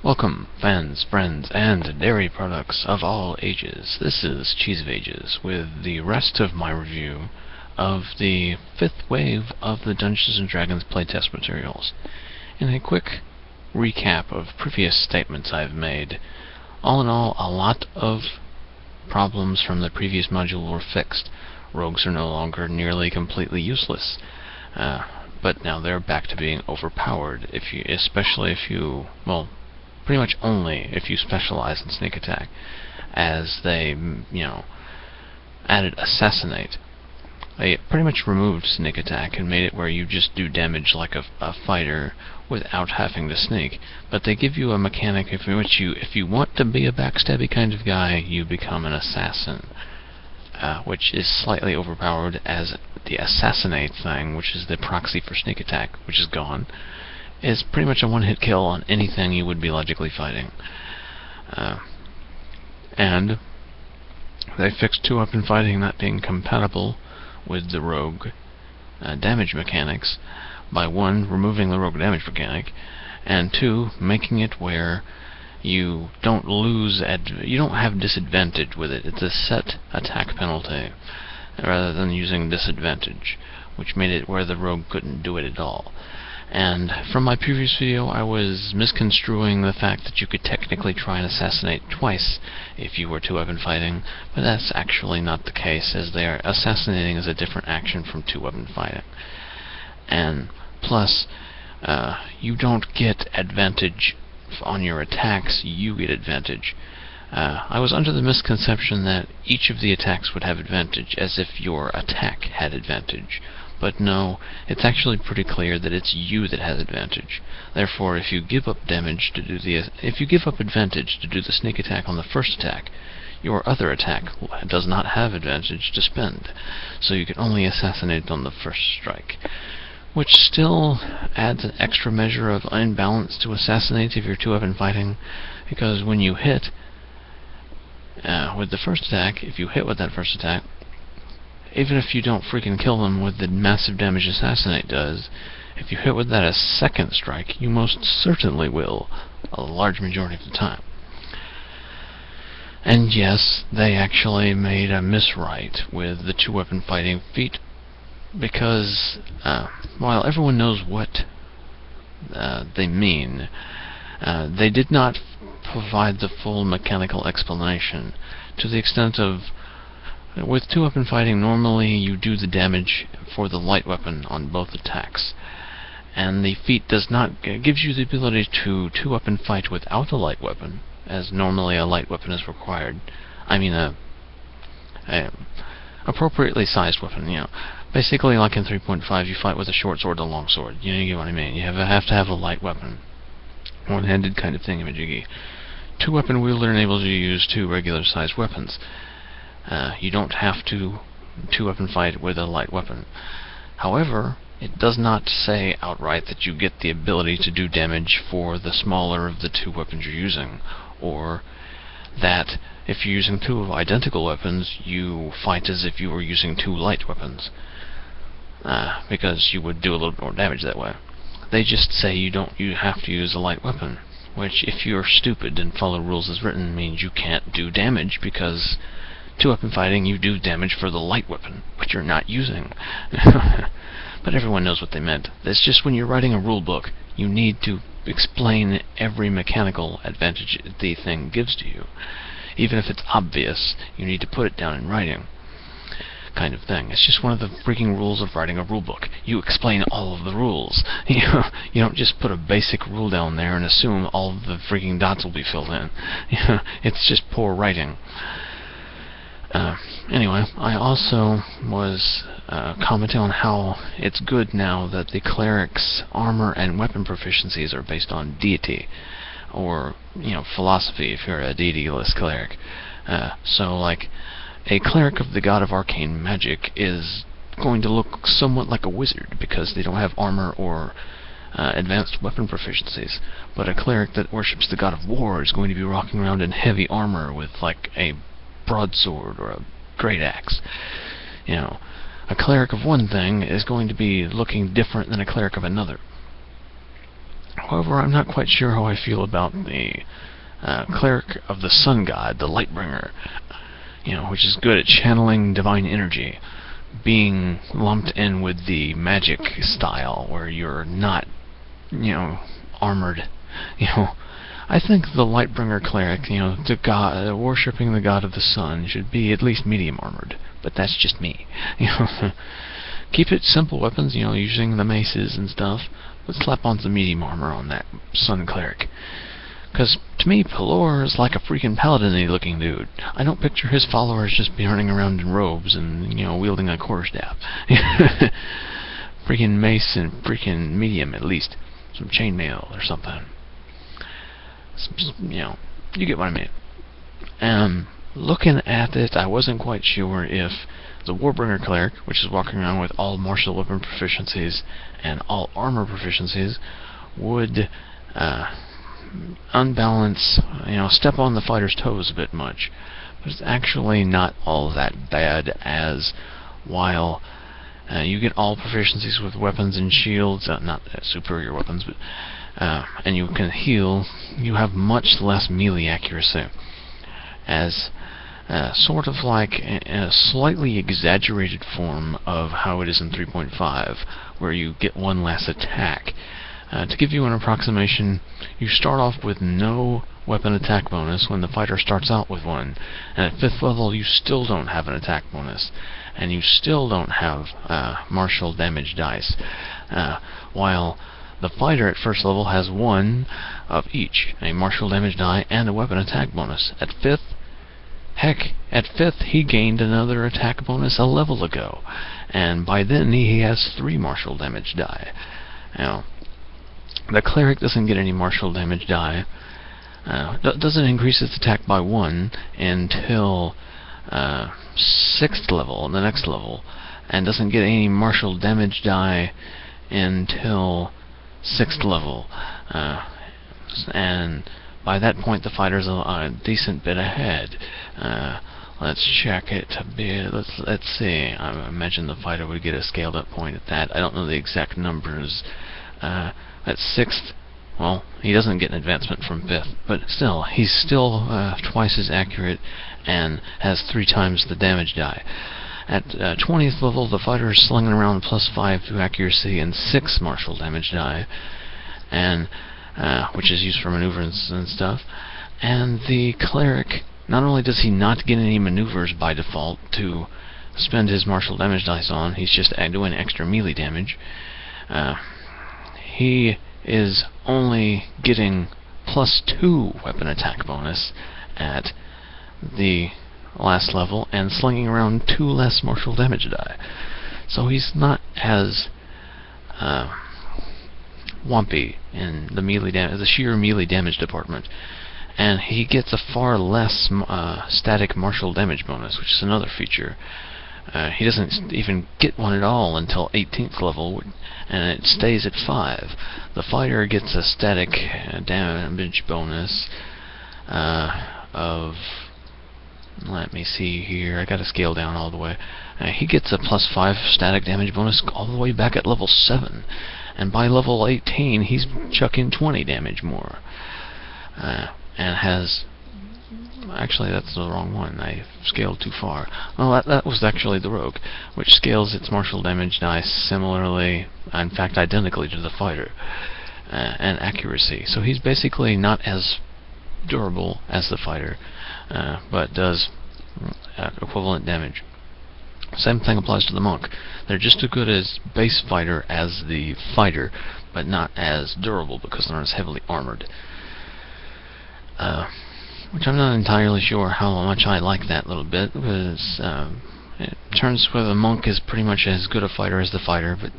Welcome, fans, friends, and dairy products of all ages. This is Cheese of Ages, with the rest of my review of the 5th wave of the Dungeons & Dragons playtest materials. In a quick recap of previous statements I've made, all in all, a lot of problems from the previous module were fixed. Rogues are no longer nearly completely useless, but now they're back to being overpowered, especially if you, well, pretty much only if you specialize in sneak attack, as they, added assassinate. They pretty much removed sneak attack and made it where you just do damage like a fighter without having to sneak. But they give you a mechanic in which if you want to be a backstabby kind of guy, you become an assassin, which is slightly overpowered, as the assassinate thing, which is the proxy for sneak attack, which is gone, is pretty much a one-hit kill on anything you would be logically fighting. And they fixed 2-weapon fighting not being compatible with the rogue damage mechanics by 1, removing the rogue damage mechanic, and 2, making it where you don't you don't have disadvantage with it. It's a set attack penalty rather than using disadvantage, which made it where the rogue couldn't do it at all. And from my previous video, I was misconstruing the fact that you could technically try and assassinate twice if you were 2-weapon fighting, but that's actually not the case, as assassinating is a different action from 2-weapon fighting. And plus, you don't get advantage on your attacks, you get advantage. I was under the misconception that each of the attacks would have advantage, as if your attack had advantage. But no, it's actually pretty clear that it's you that has advantage. Therefore, if you give up advantage to do the sneak attack on the first attack, your other attack does not have advantage to spend, so you can only assassinate on the first strike, which still adds an extra measure of imbalance to assassinate if you're 2-weapon fighting, because when you hit with the first attack, if you hit with that first attack, even if you don't freaking kill them with the massive damage assassinate does, if you hit with that a second strike, you most certainly will, a large majority of the time. And yes, they actually made a miswrite with the 2-weapon fighting feat, because while everyone knows what they mean, they did not provide the full mechanical explanation, to the extent of, with 2-weapon fighting, normally you do the damage for the light weapon on both attacks, and the feat gives you the ability to 2-weapon fight without a light weapon, as normally a light weapon is required. I mean a appropriately sized weapon, Basically, like in 3.5, you fight with a short sword and a long sword. You get what I mean. You have to have a light weapon. One-handed kind of thingamajiggy. 2-weapon wielder enables you to use 2 regular-sized weapons. You don't have to 2-weapon fight with a light weapon. However, it does not say outright that you get the ability to do damage for the smaller of the 2 weapons you're using, or that if you're using 2 identical weapons, you fight as if you were using 2 light weapons, because you would do a little bit more damage that way. They just say you have to use a light weapon, which, if you're stupid and follow rules as written, means you can't do damage, because 2-weapon fighting, you do damage for the light weapon, which you're not using. But everyone knows what they meant. It's just when you're writing a rule book, you need to explain every mechanical advantage the thing gives to you. Even if it's obvious, you need to put it down in writing, kind of thing. It's just one of the freaking rules of writing a rule book. You explain all of the rules. You don't just put a basic rule down there and assume all of the freaking dots will be filled in. It's just poor writing. Anyway, I also was commenting on how it's good now that the cleric's armor and weapon proficiencies are based on deity, or, philosophy if you're a deity-less cleric. So, like, a cleric of the god of arcane magic is going to look somewhat like a wizard, because they don't have armor or advanced weapon proficiencies. But a cleric that worships the god of war is going to be rocking around in heavy armor with, like, a broadsword or a great axe. A cleric of one thing is going to be looking different than a cleric of another. However, I'm not quite sure how I feel about the Cleric of the Sun God, the Lightbringer, which is good at channeling divine energy, being lumped in with the magic style where you're not, armored. I think the Lightbringer cleric, the god, worshipping the god of the sun, should be at least medium armored. But that's just me. Keep it simple weapons, using the maces and stuff, but slap on some medium armor on that sun cleric. Because, to me, Pelor is like a freaking paladin-y looking dude. I don't picture his followers just be running around in robes and, wielding a quarterstaff. Freaking mace and freaking medium, at least. Some chainmail or something. You get what I mean. Looking at it, I wasn't quite sure if the Warbringer cleric, which is walking around with all martial weapon proficiencies and all armor proficiencies, would unbalance, step on the fighter's toes a bit much. But it's actually not all that bad, as while you get all proficiencies with weapons and shields, not superior weapons, but and you can heal, you have much less melee accuracy, as sort of like a slightly exaggerated form of how it is in 3.5, where you get one less attack. To give you an approximation, you start off with no weapon attack bonus when the fighter starts out with one, and at 5th level you still don't have an attack bonus, and you still don't have martial damage dice, while the fighter at 1st level has one of each, a martial damage die and a weapon attack bonus. At 5th, at 5th he gained another attack bonus a level ago, and by then he has 3 martial damage die. The cleric doesn't get any martial damage die, doesn't increase its attack by 1 until 6th level, the next level, and doesn't get any martial damage die until 6th level, and by that point the fighter's a decent bit ahead. Let's check it a bit. Let's see. I imagine the fighter would get a scaled up point at that. I don't know the exact numbers. At 6th, well, he doesn't get an advancement from 5th, but still, he's still twice as accurate and has 3 times the damage die. At 20th level, the fighter is slinging around +5 to accuracy and 6 martial damage die, and which is used for maneuvers and stuff. And the cleric, not only does he not get any maneuvers by default to spend his martial damage dice on, he's just doing extra melee damage. He is only getting +2 weapon attack bonus at the last level and slinging around 2 less martial damage die. So he's not as wumpy in the sheer melee damage department, and he gets a far less static martial damage bonus, which is another feature. He doesn't even get one at all until 18th level, and it stays at 5. The fighter gets a static damage bonus of, let me see here, I gotta scale down all the way. He gets a +5 static damage bonus all the way back at level 7, and by level 18 he's chucking 20 damage more, and has... Actually, that's the wrong one. I scaled too far. Well, that was actually the rogue, which scales its martial damage dice similarly, in fact identically to the fighter, and accuracy. So he's basically not as durable as the fighter, but does equivalent damage. Same thing applies to the monk. They're just as good as base fighter as the fighter, but not as durable because they're not as heavily armored. Which I'm not entirely sure how much I like that little bit, because it turns where the monk is pretty much as good a fighter as the fighter, but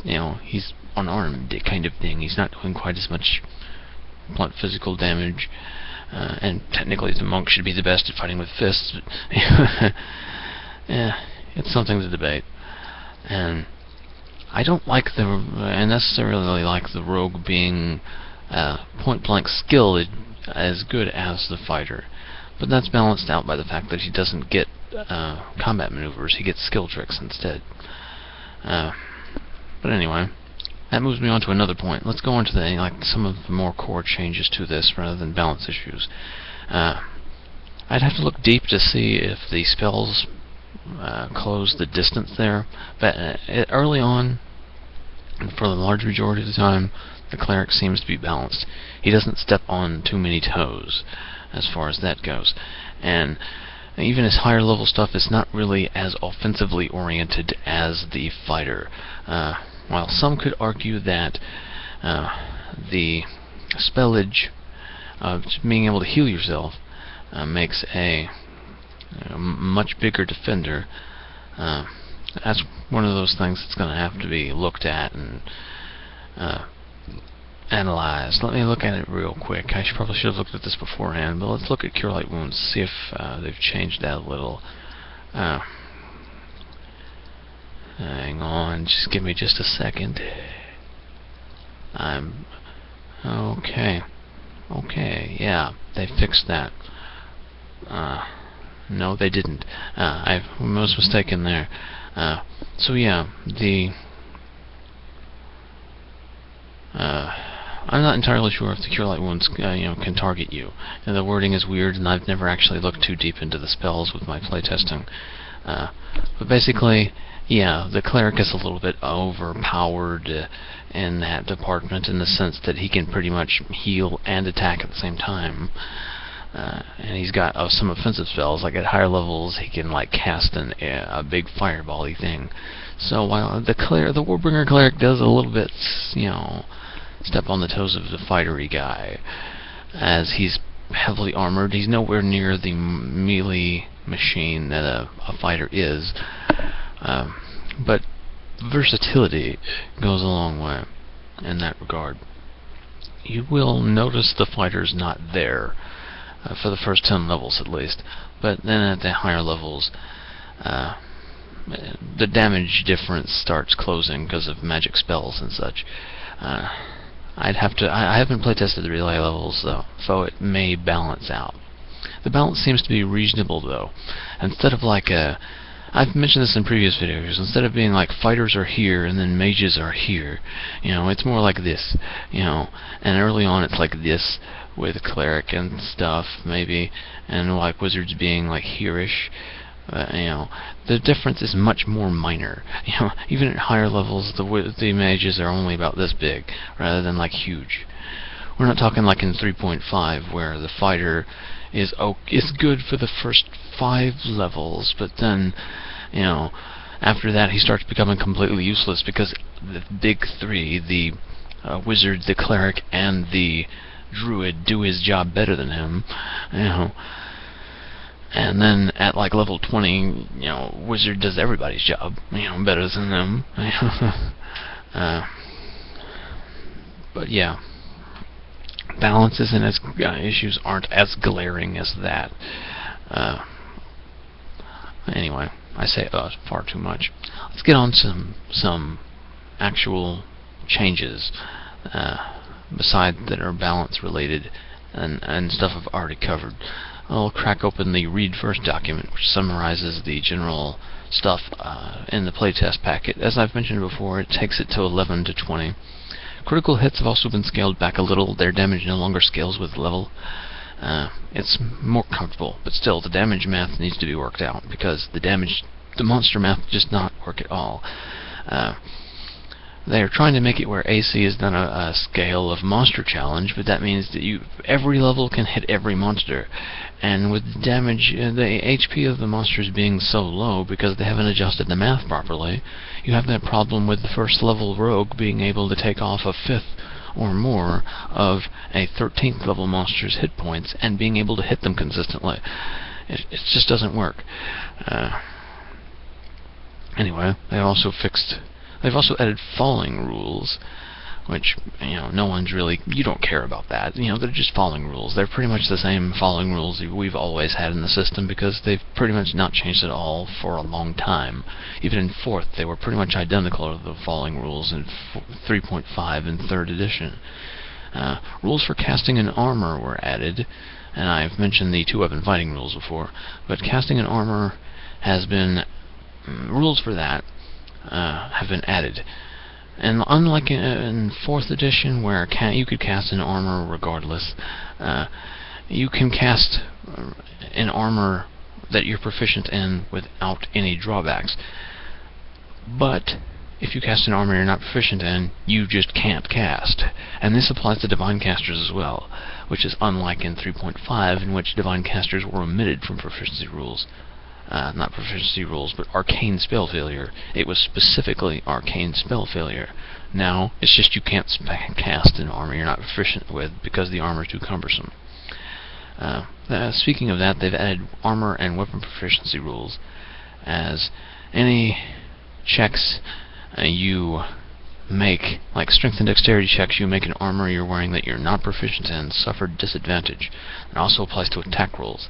he's unarmed kind of thing. He's not doing quite as much blunt physical damage, and technically the monk should be the best at fighting with fists, but yeah, it's something to debate. And I don't necessarily like the rogue being point blank skilled as good as the fighter, but that's balanced out by the fact that he doesn't get combat maneuvers, he gets skill tricks instead. But anyway, that moves me on to another point. Let's go on to some of the more core changes to this rather than balance issues. I'd have to look deep to see if the spells close the distance there, but early on, and for the large majority of the time, the cleric seems to be balanced. He doesn't step on too many toes as far as that goes. And even his higher level stuff is not really as offensively oriented as the fighter. While some could argue that the spellage of being able to heal yourself makes a much bigger defender, that's one of those things that's going to have to be looked at and analyzed. Let me look at it real quick. I probably should have looked at this beforehand, but let's look at Cure Light Wounds, see if they've changed that a little. Hang on, just give me just a second. I'm okay. Okay, yeah, they fixed that. No, they didn't. I was mistaken there. So yeah, I'm not entirely sure if the Cure Light Wounds can target you. And the wording is weird, and I've never actually looked too deep into the spells with my playtesting. But basically, yeah, the cleric is a little bit overpowered in that department, in the sense that he can pretty much heal and attack at the same time. And he's got some offensive spells, like at higher levels he can cast a big fireball-y thing. So while the Warbringer cleric does a little bit, step on the toes of the fightery guy, as he's heavily armored, he's nowhere near the melee machine that a fighter is. But versatility goes a long way in that regard. You will notice the fighter's not there for the first 10 levels at least, but then at the higher levels the damage difference starts closing because of magic spells and such. I haven't playtested the relay levels though, so it may balance out. The balance seems to be reasonable though. Instead of I've mentioned this in previous videos, instead of being fighters are here and then mages are here, it's more like this, and early on it's like this with cleric and stuff, maybe, and wizards being here-ish. The difference is much more minor. Even at higher levels, the mages are only about this big, rather than huge. We're not talking in 3.5, where the fighter is good for the first 5 levels, but then, after that he starts becoming completely useless because the big 3, the wizard, the cleric, and the druid do his job better than him, and then at level 20, wizard does everybody's job, better than them. But yeah, balances and issues aren't as glaring as that. Anyway, I say far too much. Let's get on some actual changes beside that are balance related and stuff I've already covered. I'll crack open the Read First document, which summarizes the general stuff in the playtest packet. As I've mentioned before, it takes it to 11 to 20. Critical hits have also been scaled back a little. Their damage no longer scales with level. It's more comfortable, but still, the damage math needs to be worked out, because the monster math does not work at all. They are trying to make it where AC is done a scale of monster challenge, but that means that every level can hit every monster. And with the damage, the HP of the monsters being so low because they haven't adjusted the math properly, you have that problem with the first level rogue being able to take off a 5th or more of a 13th level monster's hit points and being able to hit them consistently. It just doesn't work. Anyway, they've also added falling rules, which, no one's really, you don't care about that. They're just falling rules. They're pretty much the same falling rules we've always had in the system, because they've pretty much not changed at all for a long time. Even in 4th, they were pretty much identical to the falling rules in 3.5 and 3rd edition. Rules for casting and armor were added, and I've mentioned the 2-weapon fighting rules before, but casting and armor has been, rules for that have been added. And unlike in 4th edition, where you could cast an armor regardless, you can cast an armor that you're proficient in without any drawbacks. But if you cast an armor you're not proficient in, you just can't cast. And this applies to Divine Casters as well, which is unlike in 3.5, in which Divine Casters were omitted from proficiency rules. Not proficiency rules, but arcane spell failure. It was specifically arcane spell failure. Now, it's just you can't cast an armor you're not proficient with because the armor is too cumbersome. Speaking of that, they've added armor and weapon proficiency rules, as any checks you make, like strength and dexterity checks you make in armor you're wearing that you're not proficient in, suffer disadvantage. It also applies to attack rolls.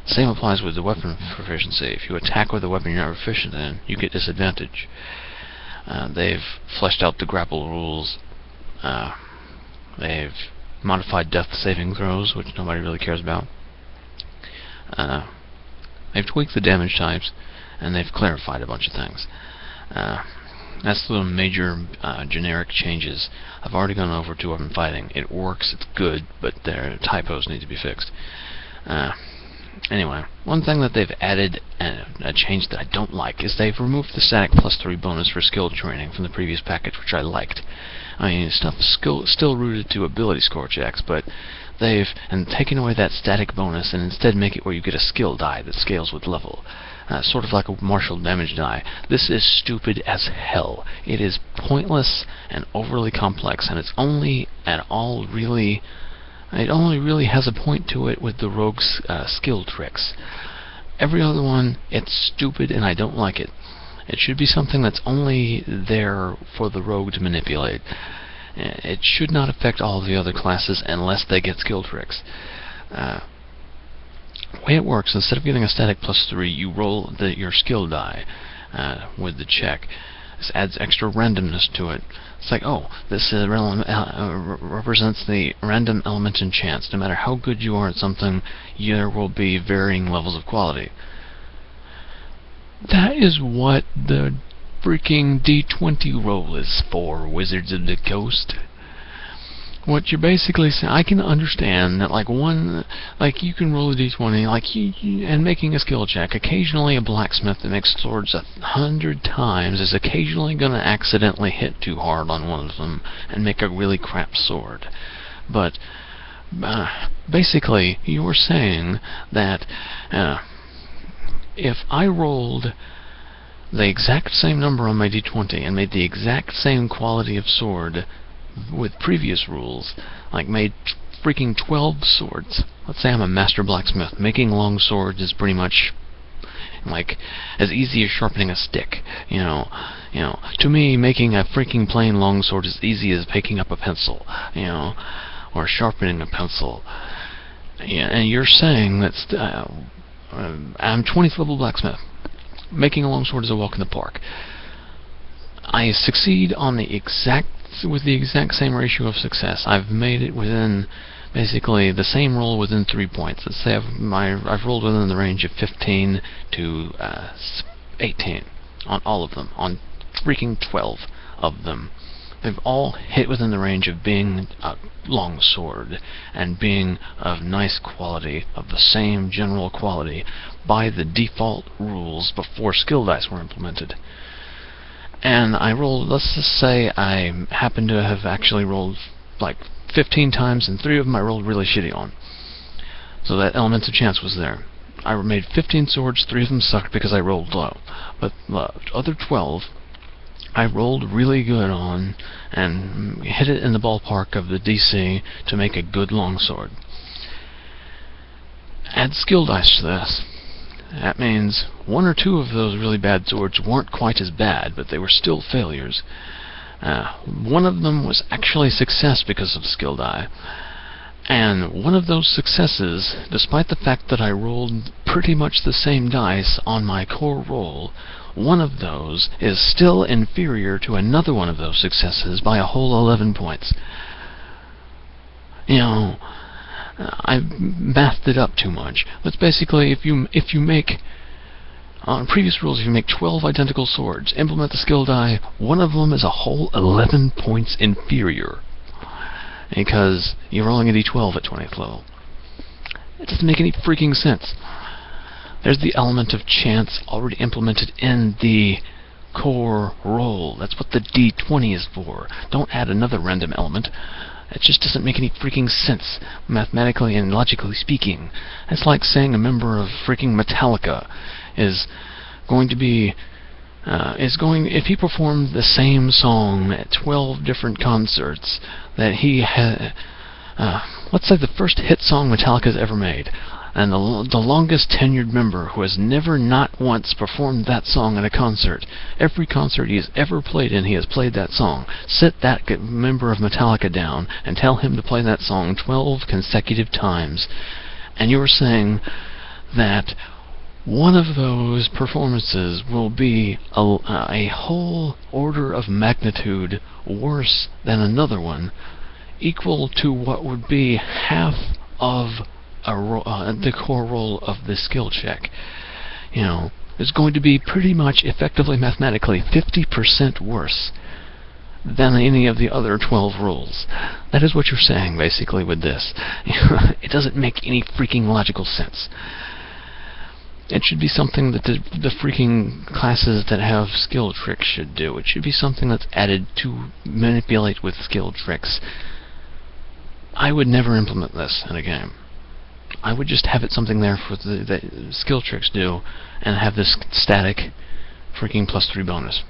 Same applies with the weapon proficiency. If you attack with a weapon you're not proficient in, you get disadvantage. They've fleshed out the grapple rules. They've modified death saving throws, which nobody really cares about. They've tweaked the damage types, and they've clarified a bunch of things. That's the major generic changes. I've already gone over to weapon fighting. It works, it's good, but their typos need to be fixed. Anyway, one thing that they've added, a change that I don't like, is they've removed the static +3 bonus for skill training from the previous package, which I liked. I mean, stuff is still rooted to ability score checks, but they've taken away that static bonus and instead make it where you get a skill die that scales with level. Sort of like a martial damage die. This is stupid as hell. It is pointless and overly complex, and it's only at all really... It only really has a point to it with the rogue's skill tricks. Every other one, it's stupid and I don't like it. It should be something that's only there for the rogue to manipulate. It should not affect all of the other classes unless they get skill tricks. The way it works, instead of getting a static +3, you roll your skill die with the check. This adds extra randomness to it. It's like, oh, this represents the random element in chance. No matter how good you are at something, there will be varying levels of quality. That is what the freaking D20 roll is for, Wizards of the Coast. What you're basically saying, I can understand that, like you can roll a d20, and making a skill check. Occasionally, a blacksmith that makes swords 100 times is occasionally going to accidentally hit too hard on one of them and make a really crap sword. But basically, you're saying that if I rolled the exact same number on my d20 and made the exact same quality of sword with previous rules, like made freaking 12 swords. Let's say I'm a master blacksmith. Making long swords is pretty much like as easy as sharpening a stick. You know, to me, making a freaking plain long sword is easy as picking up a pencil. Or sharpening a pencil. Yeah, and you're saying that I'm 20th level blacksmith. Making a long sword is a walk in the park. I succeed on with the exact same ratio of success. I've made it within basically the same roll within 3 points. Let's say I've rolled within the range of 15 to 18 on all of them, on freaking 12 of them. They've all hit within the range of being a long sword and being of nice quality, of the same general quality, by the default rules before skill dice were implemented. And I rolled, let's just say I happen to have actually rolled like 15 times, and 3 of them I rolled really shitty on. So that element of chance was there. I made 15 swords, 3 of them sucked because I rolled low. But the other 12, I rolled really good on, and hit it in the ballpark of the DC to make a good longsword. Add skill dice to this. That means 1 or 2 of those really bad swords weren't quite as bad, but they were still failures. One of them was actually a success because of skill die. And one of those successes, despite the fact that I rolled pretty much the same dice on my core roll, one of those is still inferior to another one of those successes by a whole 11 points. I've mathed it up too much. But basically, if you make On previous rules, if you make 12 identical swords, implement the skill die, one of them is a whole 11 points inferior. Because you're rolling a d12 at 20th level. It doesn't make any freaking sense. There's the element of chance already implemented in the core roll. That's what the d20 is for. Don't add another random element. It just doesn't make any freaking sense, mathematically and logically speaking. It's like saying a member of freaking Metallica is going to be, if he performed the same song at 12 different concerts that he had, let's say the first hit song Metallica's ever made, and the longest tenured member who has never not once performed that song at a concert. Every concert he has ever played in, he has played that song. Sit that member of Metallica down and tell him to play that song 12 consecutive times. And you're saying that one of those performances will be a whole order of magnitude worse than another one, equal to what would be half of the core roll of the skill check. You know, it's going to be pretty much effectively mathematically 50% worse than any of the other 12 rolls. That is what you're saying, basically, with this. It doesn't make any freaking logical sense. It should be something that the freaking classes that have skill tricks should do. It should be something that's added to manipulate with skill tricks. I would never implement this in a game. I would just have it something there for the skill tricks do, and have this static freaking +3 bonus.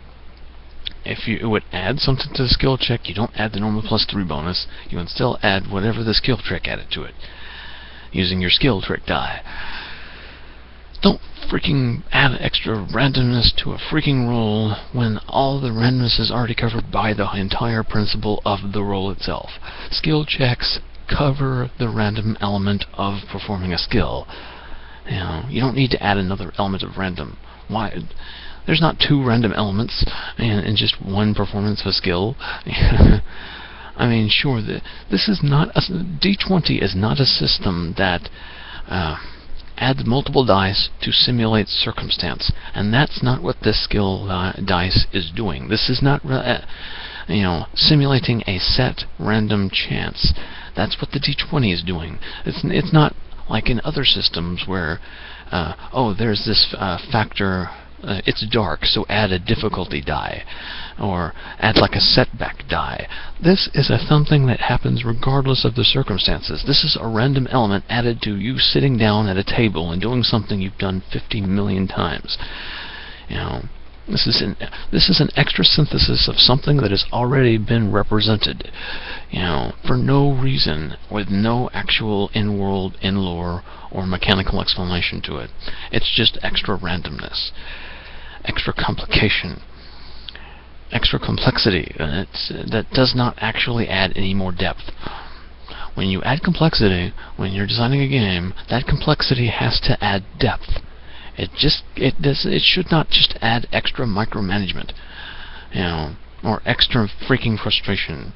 If you would add something to the skill check, you don't add the normal +3 bonus, you would still add whatever the skill trick added to it, using your skill trick die. Don't freaking add extra randomness to a freaking roll when all the randomness is already covered by the entire principle of the roll itself. Skill checks cover the random element of performing a skill. You know, you don't need to add another element of random. Why? There's not 2 random elements in just one performance of a skill. I mean, sure, this is not a, D20 is not a system that adds multiple dice to simulate circumstance, and that's not what this skill dice is doing. This is not, simulating a set random chance. That's what the D20 is doing. It's not like in other systems where, there's this factor. It's dark, so add a difficulty die, or add like a setback die. This is something that happens regardless of the circumstances. This is a random element added to you sitting down at a table and doing something you've done 50 million times. This is an extra synthesis of something that has already been represented, for no reason, with no actual in-world, in-lore, or mechanical explanation to it. It's just extra randomness, extra complication, extra complexity, and that does not actually add any more depth. When you add complexity, when you're designing a game, that complexity has to add depth. It should not just add extra micromanagement, or extra freaking frustration,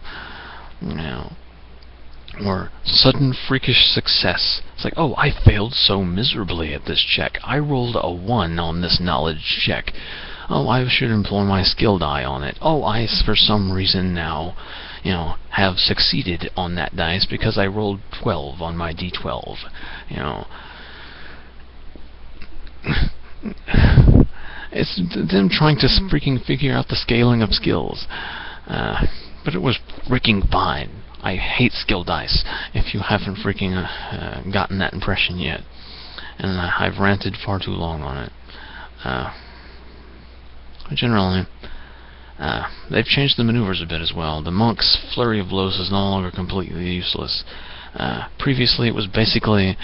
or sudden freakish success. It's like, oh, I failed so miserably at this check. I rolled a 1 on this knowledge check. Oh, I should employ my skill die on it. Oh, I, for some reason now, have succeeded on that dice because I rolled 12 on my D12, It's them trying to freaking figure out the scaling of skills. But it was freaking fine. I hate skill dice, if you haven't freaking gotten that impression yet. And I've ranted far too long on it. Generally, they've changed the maneuvers a bit as well. The monk's flurry of blows is no longer completely useless. Previously it was basically,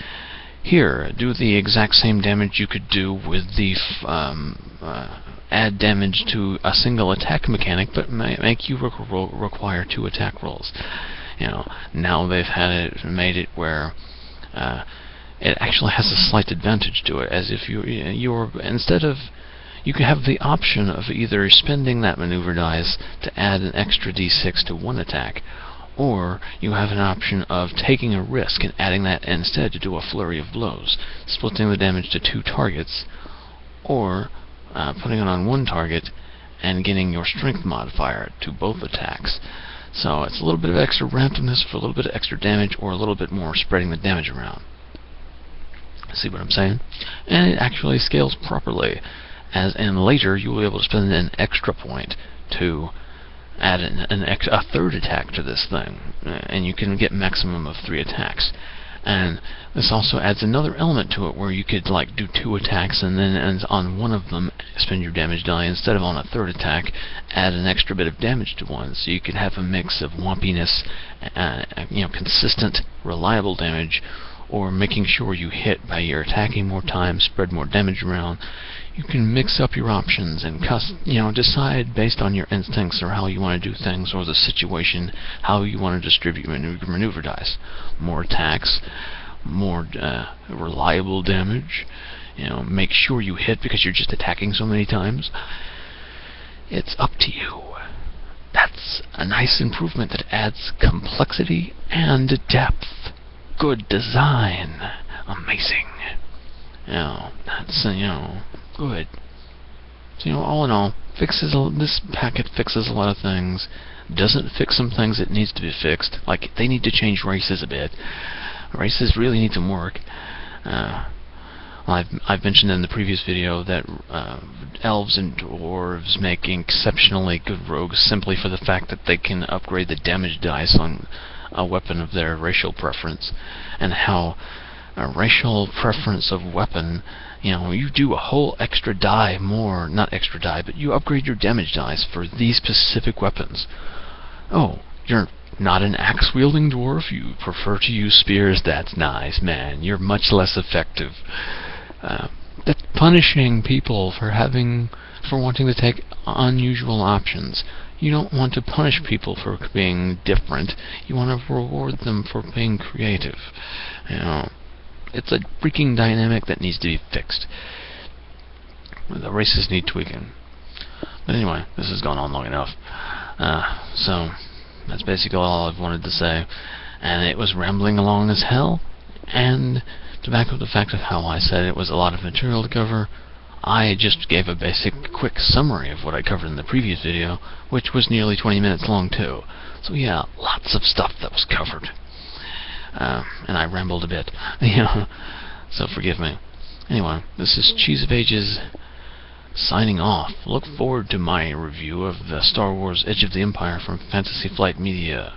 here, do the exact same damage you could do with the add damage to a single attack mechanic, but make you require 2 attack rolls. Now they've made it where it actually has a slight advantage to it, as if you can have the option of either spending that maneuver dice to add an extra d6 to one attack, or you have an option of taking a risk and adding that instead to do a flurry of blows, splitting the damage to 2 targets, or putting it on one target and getting your strength modifier to both attacks. So it's a little bit of extra randomness for a little bit of extra damage, or a little bit more spreading the damage around. See what I'm saying? And it actually scales properly, and later you will be able to spend an extra point to add a third attack to this thing, and you can get maximum of 3 attacks. And this also adds another element to it, where you could like do 2 attacks and then on one of them spend your damage die instead of on a third attack, add an extra bit of damage to one, so you could have a mix of wumpiness, consistent, reliable damage, or making sure you hit by your attacking more times, spread more damage around. You can mix up your options and decide based on your instincts or how you want to do things, or the situation, how you want to distribute maneuver dice. More attacks, more reliable damage. Make sure you hit because you're just attacking so many times. It's up to you. That's a nice improvement that adds complexity and depth. Good design. Amazing. That's good. So all in all, this packet fixes a lot of things. Doesn't fix some things that needs to be fixed. Like, they need to change races a bit. Races really need some work. I've mentioned in the previous video that elves and dwarves make exceptionally good rogues simply for the fact that they can upgrade the damage dice on a weapon of their racial preference, and how a racial preference of weapon, you do a whole extra die more, not extra die, but you upgrade your damage dice for these specific weapons. Oh, you're not an axe-wielding dwarf? You prefer to use spears? That's nice, man. You're much less effective. That's punishing people for wanting to take unusual options. You don't want to punish people for being different. You want to reward them for being creative. It's a freaking dynamic that needs to be fixed. The races need tweaking. But anyway, this has gone on long enough. So, that's basically all I've wanted to say. And it was rambling along as hell. And to back up the fact of how I said it was a lot of material to cover, I just gave a basic quick summary of what I covered in the previous video, which was nearly 20 minutes long too. So yeah, lots of stuff that was covered. And I rambled a bit. So forgive me. Anyway, this is Cheese of Ages signing off. Look forward to my review of the Star Wars Edge of the Empire from Fantasy Flight Media,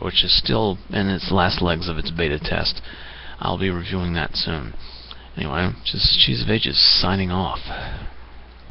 which is still in its last legs of its beta test. I'll be reviewing that soon. Anyway, just Cheese of Ages signing off.